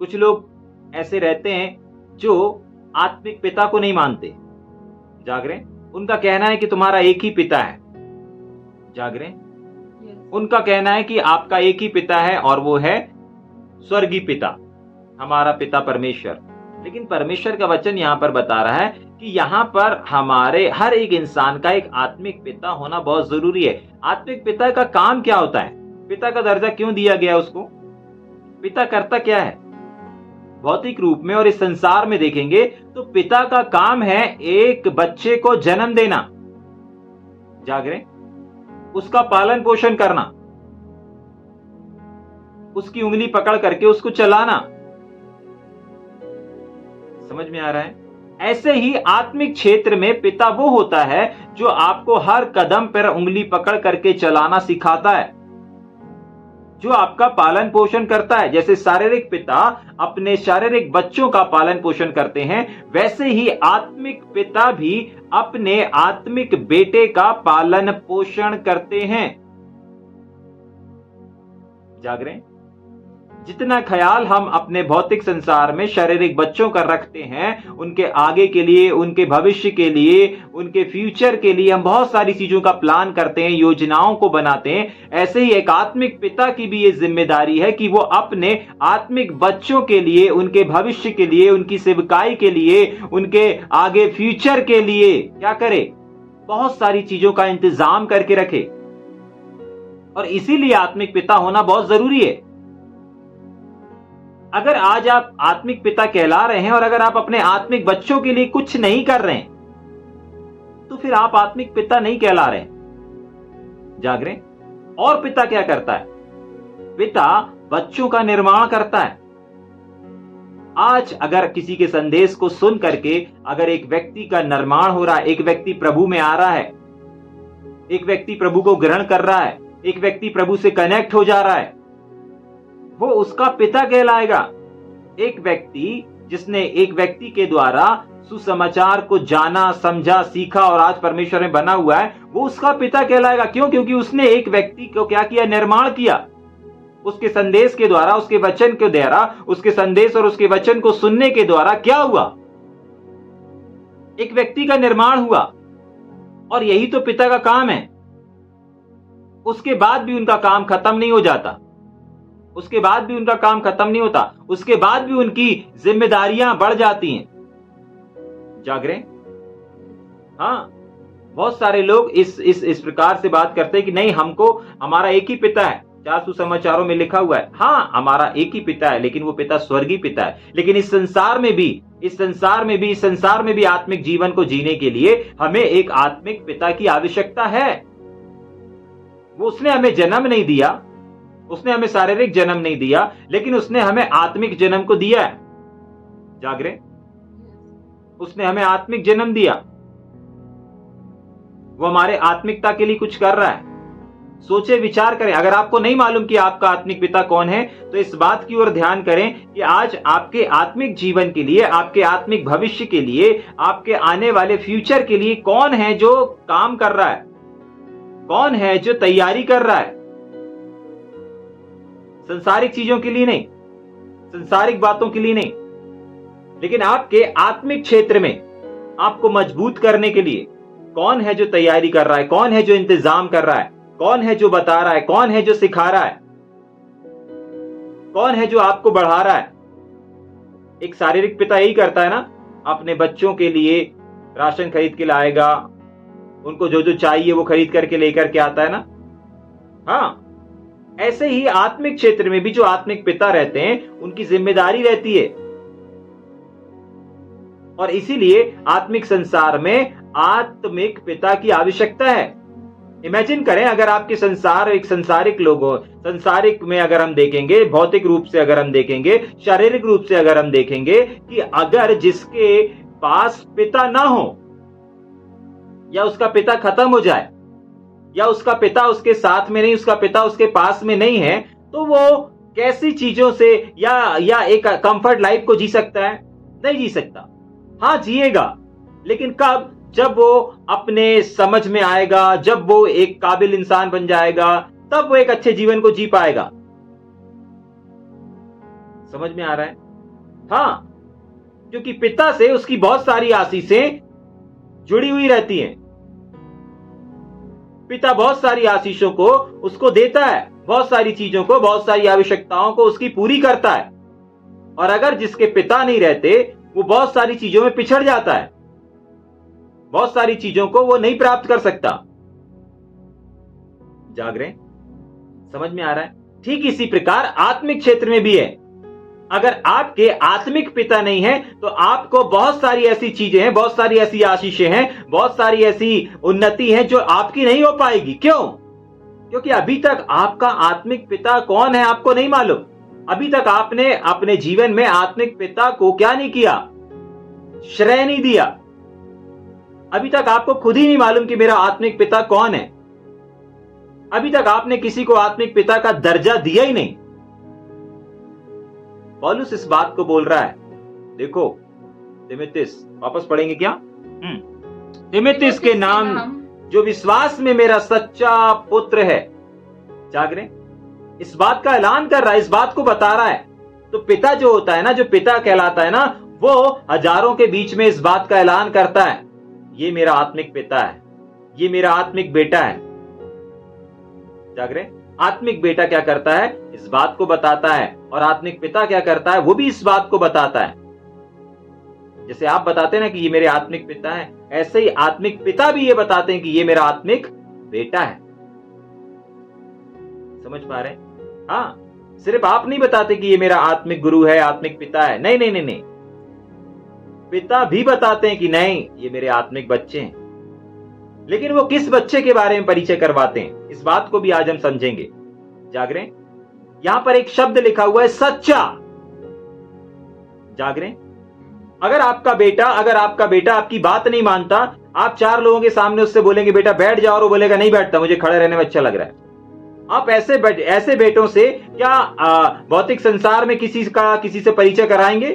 कुछ लोग ऐसे रहते हैं जो आत्मिक पिता को नहीं मानते। जाग रहे हैं? उनका कहना है कि तुम्हारा एक ही पिता है। जाग रहे हैं? उनका कहना है कि आपका एक ही पिता है और वो है स्वर्गीय पिता, हमारा पिता परमेश्वर। लेकिन परमेश्वर का वचन यहां पर बता रहा है कि यहां पर हमारे हर एक इंसान का एक आत्मिक पिता होना बहुत जरूरी है। आत्मिक पिता का काम क्या होता है? पिता का दर्जा क्यों दिया गया उसको? पिता करता क्या है? भौतिक रूप में और इस संसार में देखेंगे तो पिता का काम है एक बच्चे को जन्म देना। जाग रहे? उसका पालन पोषण करना, उसकी उंगली पकड़ करके उसको चलाना। समझ में आ रहा है? ऐसे ही आत्मिक क्षेत्र में पिता वो होता है जो आपको हर कदम पर उंगली पकड़ करके चलाना सिखाता है, जो आपका पालन पोषण करता है। जैसे शारीरिक पिता अपने शारीरिक बच्चों का पालन पोषण करते हैं, वैसे ही आत्मिक पिता भी अपने आत्मिक बेटे का पालन पोषण करते हैं। जाग रहे हैं? जितना ख्याल हम अपने भौतिक संसार में शारीरिक बच्चों का रखते हैं, उनके आगे के लिए, उनके भविष्य के लिए, उनके फ्यूचर के लिए हम बहुत सारी चीजों का प्लान करते हैं, योजनाओं को बनाते हैं। ऐसे ही एक आत्मिक पिता की भी ये जिम्मेदारी है कि वो अपने आत्मिक बच्चों के लिए, उनके भविष्य के लिए, उनकी सेवकाई के लिए, उनके आगे फ्यूचर के लिए क्या करे? बहुत सारी चीजों का इंतजाम करके रखे। और इसीलिए आत्मिक पिता होना बहुत जरूरी है। अगर आज आप आत्मिक पिता कहला रहे हैं और अगर आप अपने आत्मिक बच्चों के लिए कुछ नहीं कर रहे हैं, तो फिर आप आत्मिक पिता नहीं कहला रहे हैं। जाग रहे? और पिता क्या करता है? पिता बच्चों का निर्माण करता है। आज अगर किसी के संदेश को सुन करके अगर एक व्यक्ति का निर्माण हो रहा है, एक व्यक्ति प्रभु में आ रहा है, एक व्यक्ति प्रभु को ग्रहण कर रहा है, एक व्यक्ति प्रभु से कनेक्ट हो जा रहा है, वो उसका पिता कहलाएगा। एक व्यक्ति जिसने एक व्यक्ति के द्वारा सुसमाचार को जाना, समझा, सीखा और आज परमेश्वर में बना हुआ है, वो उसका पिता कहलाएगा। क्यों? क्योंकि उसने एक व्यक्ति को क्या किया? निर्माण किया। उसके संदेश के द्वारा, उसके वचन के द्वारा, उसके संदेश और उसके वचन को सुनने के द्वारा क्या हुआ? एक व्यक्ति का निर्माण हुआ। और यही तो पिता का काम है। उसके बाद भी उनका काम खत्म नहीं हो जाता, उसके बाद भी उनका काम खत्म नहीं होता, उसके बाद भी उनकी जिम्मेदारियां बढ़ जाती हैं। जाग रहे? हाँ, बहुत सारे लोग इस प्रकार से बात करते हैं कि नहीं, हमको हमारा एक ही पिता है। 4 सुसमाचारों में लिखा हुआ है, हाँ हमारा एक ही पिता है, लेकिन वो पिता स्वर्गीय पिता है। लेकिन इस संसार में भी आत्मिक जीवन को जीने के लिए हमें एक आत्मिक पिता की आवश्यकता है। वो उसने हमें जन्म नहीं दिया, उसने हमें शारीरिक जन्म नहीं दिया, लेकिन उसने हमें आत्मिक जन्म को दिया है। जाग रहे? उसने हमें आत्मिक जन्म दिया। वो हमारे आत्मिकता के लिए कुछ कर रहा है। सोचे, विचार करें। अगर आपको नहीं मालूम कि आपका आत्मिक पिता कौन है, तो इस बात की ओर ध्यान करें कि आज आपके आत्मिक जीवन के लिए, आपके आत्मिक भविष्य के लिए, आपके आने वाले फ्यूचर के लिए कौन है जो काम कर रहा है, कौन है जो तैयारी कर रहा है। संसारिक चीजों के लिए नहीं, संसारिक बातों के लिए नहीं, लेकिन आपके आत्मिक क्षेत्र में आपको मजबूत करने के लिए कौन है जो तैयारी कर रहा है, कौन है जो इंतजाम कर रहा है, कौन है जो बता रहा है, कौन है जो सिखा रहा है, कौन है जो आपको बढ़ा रहा है। एक शारीरिक पिता यही करता है ना, अपने बच्चों के लिए राशन खरीद के लाएगा, उनको जो जो चाहिए वो खरीद करके लेकर के आता है ना। हाँ, ऐसे ही आत्मिक क्षेत्र में भी जो आत्मिक पिता रहते हैं, उनकी जिम्मेदारी रहती है। और इसीलिए आत्मिक संसार में आत्मिक पिता की आवश्यकता है। इमेजिन करें, अगर आपके संसार एक संसारिक लोग हो, संसारिक में अगर हम देखेंगे, भौतिक रूप से अगर हम देखेंगे, शारीरिक रूप से अगर हम देखेंगे कि अगर जिसके पास पिता ना हो, या उसका पिता खत्म हो जाए, या उसका पिता उसके साथ में नहीं, उसका पिता उसके पास में नहीं है, तो वो कैसी चीजों से या एक कंफर्ट लाइफ को जी सकता है? नहीं जी सकता। हाँ, जिएगा, लेकिन कब? जब वो अपने समझ में आएगा, जब वो एक काबिल इंसान बन जाएगा, तब वो एक अच्छे जीवन को जी पाएगा। समझ में आ रहा है? हाँ, क्योंकि पिता से उसकी बहुत सारी आशीषें जुड़ी हुई रहती हैं। पिता बहुत सारी आशीषों को उसको देता है, बहुत सारी चीजों को, बहुत सारी आवश्यकताओं को उसकी पूरी करता है। और अगर जिसके पिता नहीं रहते, वो बहुत सारी चीजों में पिछड़ जाता है, बहुत सारी चीजों को वो नहीं प्राप्त कर सकता। जाग रहे? समझ में आ रहा है? ठीक इसी प्रकार आत्मिक क्षेत्र में भी है। अगर आपके आत्मिक पिता नहीं है तो आपको बहुत सारी ऐसी चीजें हैं, बहुत सारी ऐसी आशीषें हैं, बहुत सारी ऐसी उन्नति है जो आपकी नहीं हो पाएगी। क्यों? क्योंकि अभी तक आपका आत्मिक पिता कौन है आपको नहीं मालूम। अभी तक आपने अपने जीवन में आत्मिक पिता को क्या नहीं किया? श्रेय नहीं दिया। अभी तक आपको खुद ही नहीं मालूम कि मेरा आत्मिक पिता कौन है। अभी तक आपने किसी को आत्मिक पिता का दर्जा दिया ही नहीं। पौलुस इस बात को बोल रहा है। देखो तीमुथियुस, वापस पढ़ेंगे क्या? तीमुथियुस के नाम जो विश्वास में मेरा सच्चा पुत्र है। जाग रहे? इस बात का ऐलान कर रहा है, इस बात को बता रहा है। तो पिता जो होता है ना, जो पिता कहलाता है ना, वो हजारों के बीच में इस बात का ऐलान करता है, ये मेरा आत्मिक पिता है, ये मेरा आत्मिक बेटा है। जाग रहे? आत्मिक बेटा क्या करता है? इस बात को बताता है। और आत्मिक पिता क्या करता है? वो भी इस बात को बताता है। जैसे आप बताते हैं ना कि ये मेरे आत्मिक पिता है, ऐसे ही आत्मिक पिता भी ये बताते हैं कि ये मेरा आत्मिक बेटा है। समझ पा रहे हैं? हाँ, सिर्फ आप नहीं बताते कि ये मेरा आत्मिक गुरु है, आत्मिक पिता है। नहीं नहीं नहीं नहीं, पिता भी बताते हैं कि नहीं, ये मेरे आत्मिक बच्चे हैं। लेकिन वो किस बच्चे के बारे में परिचय करवाते हैं, इस बात को भी आज हम समझेंगे। जाग रहे? यहां पर एक शब्द लिखा हुआ है, सच्चा। जाग रहे? अगर आपका बेटा आपकी बात नहीं मानता, आप चार लोगों के सामने उससे बोलेंगे बेटा बैठ जाओ, और वो बोलेगा नहीं बैठता, मुझे खड़े रहने में अच्छा लग रहा है। आप ऐसे बेटों से क्या भौतिक संसार में किसी से परिचय कराएंगे?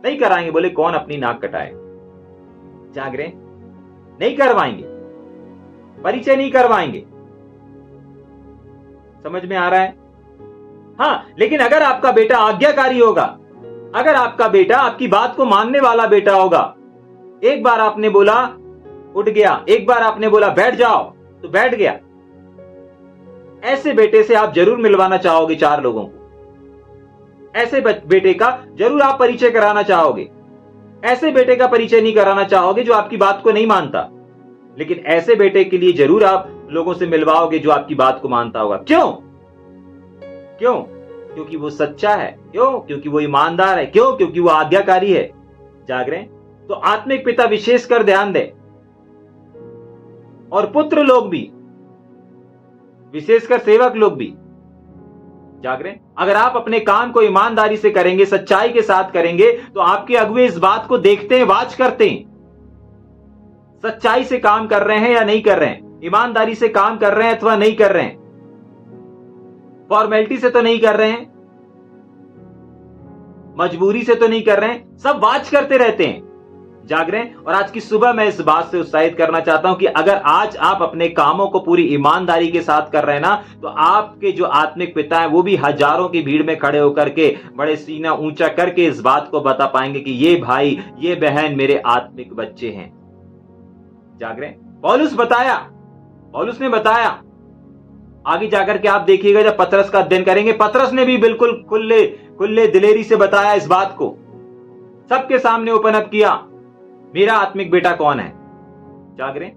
नहीं कराएंगे। बोले कौन अपनी नाक कटाए। जाग रहे? नहीं करवाएंगे, परिचय नहीं करवाएंगे। समझ में आ रहा है? हाँ, लेकिन अगर आपका बेटा आज्ञाकारी होगा, अगर आपका बेटा आपकी बात को मानने वाला बेटा होगा, एक बार आपने बोला उठ गया, एक बार आपने बोला बैठ जाओ तो बैठ गया, ऐसे बेटे से आप जरूर मिलवाना चाहोगे चार लोगों को। ऐसे बेटे का जरूर आप परिचय कराना चाहोगे। ऐसे बेटे का परिचय नहीं कराना चाहोगे जो आपकी बात को नहीं मानता, लेकिन ऐसे बेटे के लिए जरूर आप लोगों से मिलवाओगे जो आपकी बात को मानता होगा। क्यों? क्यों? क्योंकि वो सच्चा है। क्यों? क्योंकि वो ईमानदार है। क्यों? क्योंकि वो आज्ञाकारी है। जाग रहे? तो आत्मिक पिता विशेषकर ध्यान दे, और पुत्र लोग भी, विशेषकर सेवक लोग भी। जाग रहे? अगर आप अपने काम को ईमानदारी से करेंगे, सच्चाई के साथ करेंगे, तो आपके अगुए इस बात को देखते हैं, वाच करते हैं, सच्चाई से काम कर रहे हैं या नहीं कर रहे हैं, ईमानदारी से काम कर रहे हैं अथवा नहीं कर रहे हैं, फॉर्मेलिटी से तो नहीं कर रहे हैं, मजबूरी से तो नहीं कर रहे हैं, सब वाच करते रहते हैं। जाग रहे हैं? और आज की सुबह मैं इस बात से उत्साहित करना चाहता हूं कि अगर आज आप अपने कामों को पूरी ईमानदारी के साथ कर रहे हैं ना, तो आपके जो आत्मिक पिता हैं वो भी हजारों की भीड़ में खड़े होकर के बड़े सीना ऊंचा करके इस बात को बता पाएंगे कि ये भाई, ये बहन मेरे आत्मिक बच्चे हैं। जाग रहे हैं? पौलुस ने बताया। आगे जाकर के आप देखिएगा, जब पतरस का अध्ययन करेंगे, पतरस ने भी बिल्कुल खुले दिलेरी से बताया इस बात को, सबके सामने ओपन अप किया, मेरा आत्मिक बेटा कौन है। जाग रहे?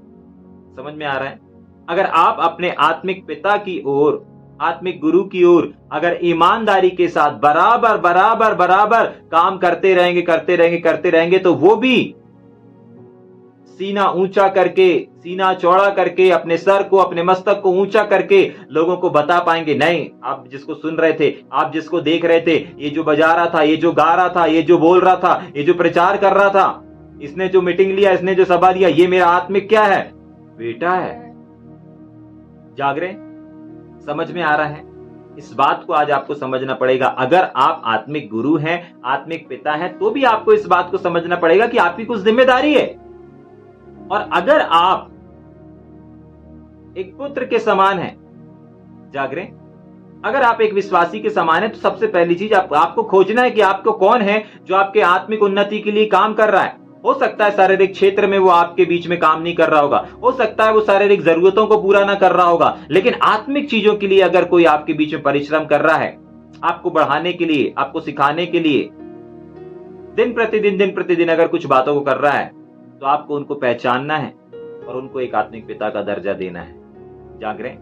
समझ में आ रहा है? अगर आप अपने आत्मिक पिता की ओर, आत्मिक गुरु की ओर अगर ईमानदारी के साथ बराबर बराबर बराबर काम करते रहेंगे तो वो भी सीना ऊंचा करके, सीना चौड़ा करके, अपने सर को, अपने मस्तक को ऊंचा करके लोगों को बता पाएंगे, नहीं, आप जिसको सुन रहे थे, आप जिसको देख रहे थे, ये जो बजा रहा था, ये जो गा रहा था, ये जो बोल रहा था, ये जो प्रचार कर रहा था, इसने जो मीटिंग लिया, इसने जो सभा लिया, ये मेरा आत्मिक क्या है? बेटा है। जाग रहे? समझ में आ रहा है? इस बात को आज आपको समझना पड़ेगा। अगर आप आत्मिक गुरु हैं, आत्मिक पिता हैं, तो भी आपको इस बात को समझना पड़ेगा कि आपकी कुछ जिम्मेदारी है। और अगर आप एक पुत्र के समान हैं, जाग रहे, अगर आप एक विश्वासी के समान है तो सबसे पहली चीज आपको खोजना है कि आपको कौन है जो आपके आत्मिक उन्नति के लिए काम कर रहा है। हो सकता है शारीरिक क्षेत्र में वो आपके बीच में काम नहीं कर रहा होगा, हो सकता है वो शारीरिक जरूरतों को पूरा ना कर रहा होगा, लेकिन आत्मिक चीजों के लिए अगर कोई आपके बीच में परिश्रम कर रहा है, आपको बढ़ाने के लिए, आपको सिखाने के लिए, दिन प्रतिदिन अगर कुछ बातों को कर रहा है, तो आपको उनको पहचानना है और उनको एक आत्मिक पिता का दर्जा देना है। जाग रहे?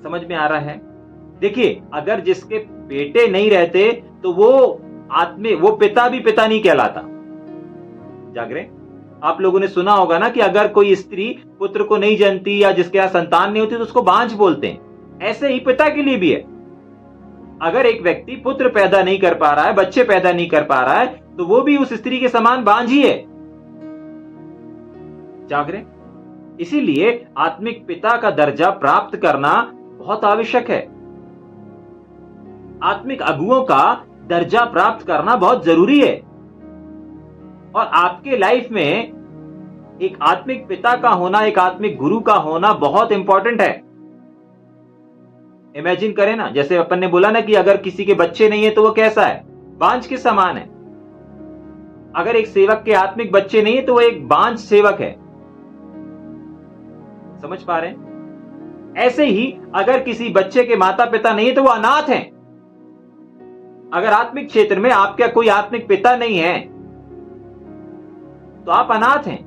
समझ में आ रहा है? देखिए, अगर जिसके बेटे नहीं रहते तो वो पिता भी पिता नहीं कहलाता। जाग रहे? आप लोगों ने सुना होगा ना कि अगर कोई स्त्री पुत्र को नहीं जनती या जिसके यहां संतान नहीं होती तो उसको बांझ बोलते हैं। ऐसे ही पिता के लिए भी है। अगर एक व्यक्ति पुत्र पैदा नहीं कर पा रहा है, बच्चे पैदा नहीं कर पा रहा है, तो वो भी उस स्त्री के समान बांझ ही है। जाग रहे? इसीलिए आत्मिक पिता का दर्जा प्राप्त करना बहुत आवश्यक है। आत्मिक अगुओं का दर्जा प्राप्त करना बहुत जरूरी है। और आपके लाइफ में एक आत्मिक पिता का होना, एक आत्मिक गुरु का होना बहुत इंपॉर्टेंट है। इमेजिन करें ना, जैसे अपन ने बोला ना कि अगर किसी के बच्चे नहीं है तो वो कैसा है? बांझ के समान है। अगर एक सेवक के आत्मिक बच्चे नहीं है तो वो एक बांझ सेवक है। समझ पा रहे हैं? ऐसे ही अगर किसी बच्चे के माता पिता नहीं है तो वो अनाथ हैं। अगर आत्मिक क्षेत्र में आपका कोई आत्मिक पिता नहीं है तो आप अनाथ हैं।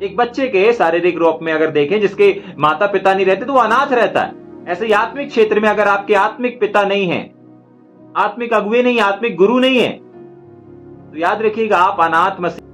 एक बच्चे के शारीरिक रूप में अगर देखें, जिसके माता पिता नहीं रहते तो वो अनाथ रहता है। ऐसे ही आत्मिक क्षेत्र में अगर आपके आत्मिक पिता नहीं है, आत्मिक अगुवे नहीं, आत्मिक गुरु नहीं है, तो याद रखिएगा आप अनाथ मसीह